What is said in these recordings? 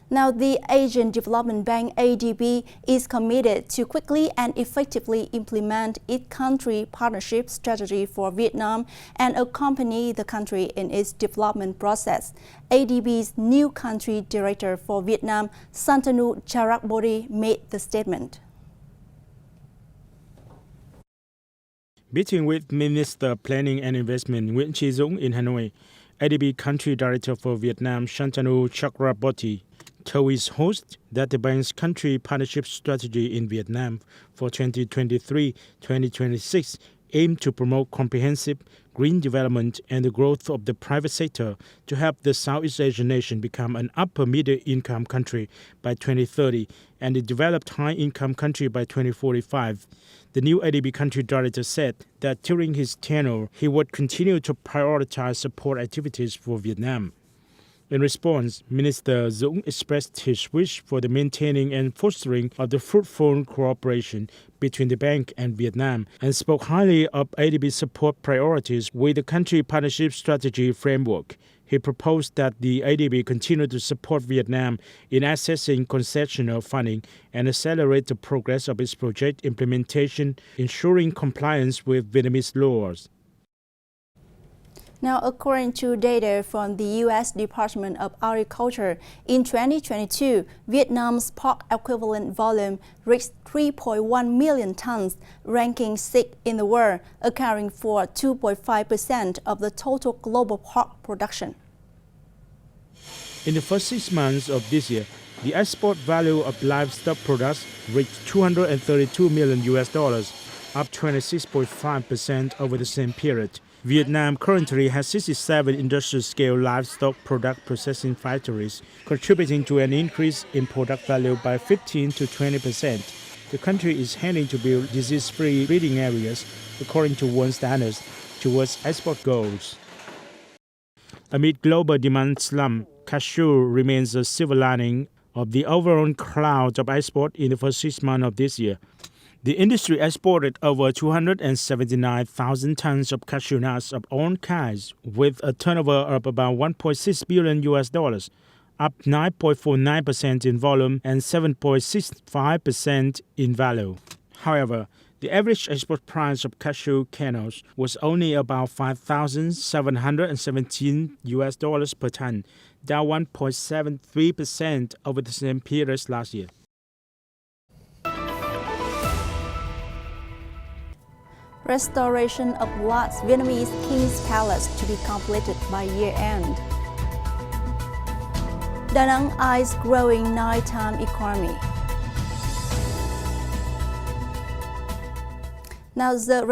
Now, the Asian Development Bank (ADB) is committed to quickly and effectively implement its country partnership strategy for Vietnam and accompany the country in its development process. ADB's new country director for Vietnam, Santanu Charakbody, made the statement. Meeting with Minister of Planning and Investment Nguyện in Hanoi, ADB Country Director for Vietnam, Santanu Chakraborty, told his host that the bank's country partnership strategy in Vietnam for 2023-2026 aimed to promote comprehensive green development and the growth of the private sector to help the Southeast Asian nation become an upper middle-income country by 2030 and a developed high-income country by 2045. The new ADB country director said that during his tenure, he would continue to prioritize support activities for Vietnam. In response, Minister Dung expressed his wish for the maintaining and fostering of the fruitful cooperation between the bank and Vietnam and spoke highly of ADB's support priorities with the country partnership strategy framework. He proposed that the ADB continue to support Vietnam in accessing concessional funding and accelerate the progress of its project implementation, ensuring compliance with Vietnamese laws. Now, according to data from the U.S. Department of Agriculture, in 2022, Vietnam's pork equivalent volume reached 3.1 million tons, ranking 6th in the world, accounting for 2.5% of the total global pork production. In the first 6 months of this year, the export value of livestock products reached $232 million, up 26.5% over the same period. Vietnam currently has 67 industrial-scale livestock product processing factories, contributing to an increase in product value by 15 to 20%. The country is aiming to build disease-free breeding areas according to world standards towards export goals. Amid global demand slump, cashew remains a silver lining of the overall cloud of export in the first 6 months of this year. The industry exported over 279,000 tons of cashew nuts of all kinds, with a turnover of about $1.6 billion, up 9.49% in volume and 7.65% in value. However, the average export price of cashew kernels was only about $5,717 per ton, down 1.73% over the same period last year. Restoration of last Vietnamese King's Palace to be completed by year-end. Đảng eyes growing nighttime economy. Now, the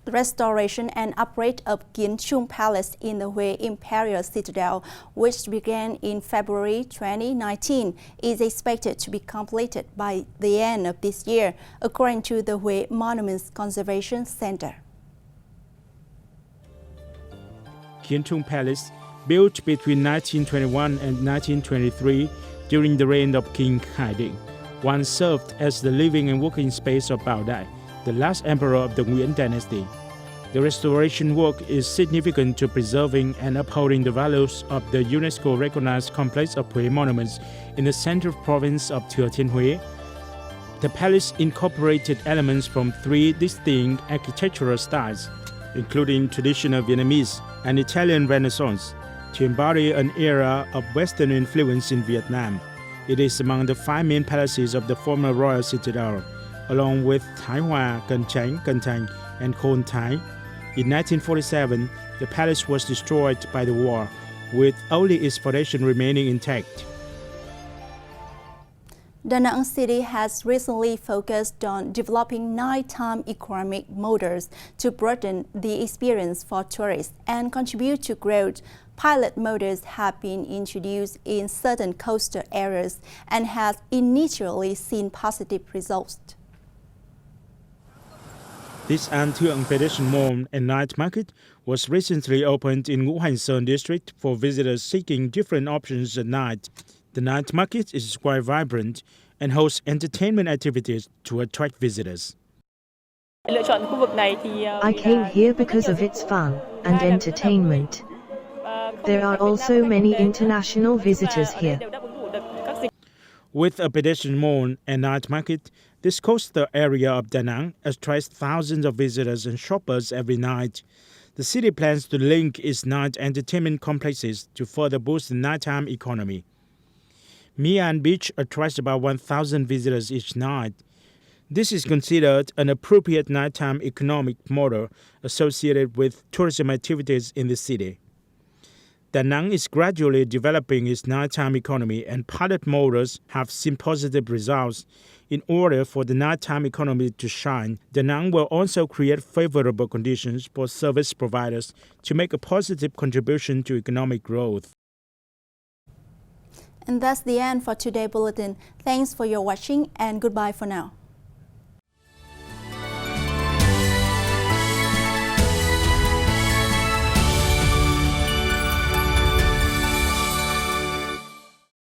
restoration and upgrade of Kiến Trung Palace in the Hue Imperial Citadel, which began in February 2019, is expected to be completed by the end of this year, according to the Hue Monuments Conservation Center. Kiến Trung Palace, built between 1921 and 1923 during the reign of King Hai Ding, once served as the living and working space of Bảo Đại, the last emperor of the Nguyễn dynasty. The restoration work is significant to preserving and upholding the values of the UNESCO-recognized complex of Hue monuments in the central province of Thừa Thiên Huế. The palace incorporated elements from 3 distinct architectural styles, including traditional Vietnamese and Italian Renaissance, to embody an era of Western influence in Vietnam. It is among the 5 main palaces of the former royal citadel, along with Thái Hòa, Cần Chánh, Cần Thành, and Khôn Thái. In 1947, the palace was destroyed by the war, with only its foundation remaining intact. Da Nang City has recently focused on developing nighttime economic models to broaden the experience for tourists and contribute to growth. Pilot models have been introduced in certain coastal areas and has initially seen positive results. This An Thượng pedestrian mall and night market was recently opened in Ngũ Hành Sơn district for visitors seeking different options at night. The night market is quite vibrant and hosts entertainment activities to attract visitors. I came here because of its fun and entertainment. There are also many international visitors here. With a pedestrian mall and night market, this coastal area of Da Nang attracts thousands of visitors and shoppers every night. The city plans to link its night entertainment complexes to further boost the nighttime economy. Mian Beach attracts about 1,000 visitors each night. This is considered an appropriate nighttime economic model associated with tourism activities in the city. Da Nang is gradually developing its nighttime economy, and pilot models have seen positive results. In order for the nighttime economy to shine, Da Nang will also create favorable conditions for service providers to make a positive contribution to economic growth. And that's the end for today's bulletin. Thanks for your watching and goodbye for now.